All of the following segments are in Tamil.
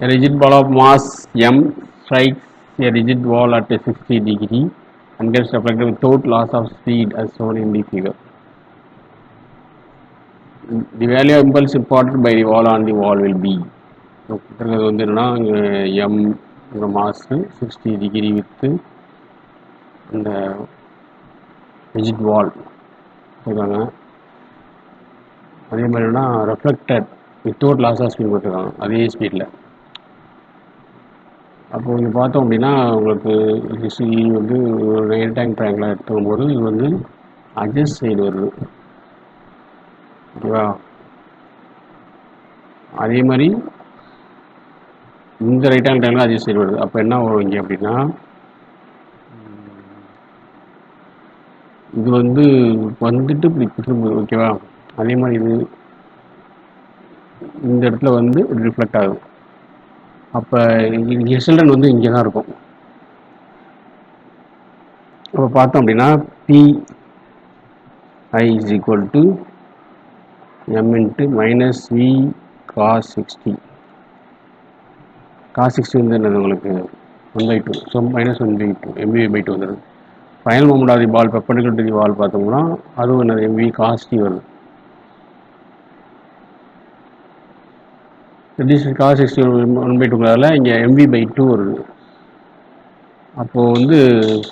A rigid ball of mass m strikes a rigid wall at a 60 degree and gets reflected without loss of speed as shown in the figure. The value of impulse imparted by the wall on the wall will be கொடுத்துருக்கிறது வந்து என்னன்னா எம் மாசு 60 டிகிரி வித்து இந்த ரிஜிட் வால் போட்டிருக்காங்க. அதே மாதிரினா reflected without loss of speed போட்டிருக்காங்க அதே ஸ்பீடில். அப்போ இங்கே பார்த்தோம் அப்படின்னா உங்களுக்கு வந்து ஒரு ரியல் டைம் ட்ரையாங்கிளாக எடுத்துக்கும்போது இது வந்து அட்ஜஸ்ட் சைடு வருது, ஓகேவா. அதே மாதிரி இந்த right hand triangle adjust side வருது. அப்போ என்ன வரும் இங்கே அப்படின்னா இது வந்து வந்துட்டு இப்படி திரும்புது, ஓகேவா. அதே மாதிரி இது இந்த இடத்துல வந்து ரிஃப்ளெக்ட் ஆகுது. அப்போ ரிசல்டன் வந்து இங்கே தான் இருக்கும். அப்போ பார்த்தோம் அப்படின்னா B I is equal to m into minus v cos 60. cos 60 வந்து என்னது உங்களுக்கு 1/2, ஸோ minus 1/2 mv/2 வந்துடுது. Final moment of the ball perpendicular to the wall பார்த்தோம்னா அதுவும் என்னது mv cos t வருது. cos 60 1/2 இங்கே mv/2 வருது. அப்போது வந்து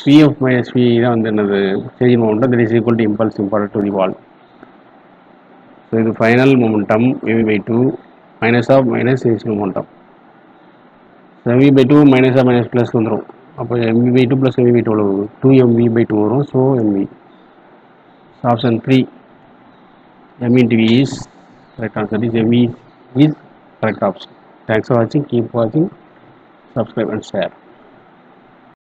pf minus v தான் வந்து என்னது change momentum, that is equal to impulse imparted to the wall. So இது final momentum mv/2 minus initial momentum. mv/2 minus minus plus வந்துடும். அப்போ mv/2 ப்ளஸ் mv/2 எவ்வளோ 2mv/2 வரும். So mv. Option 3 m into v is correct answer. Is mv is correct option. Thanks for watching. Keep watching. Subscribe and share.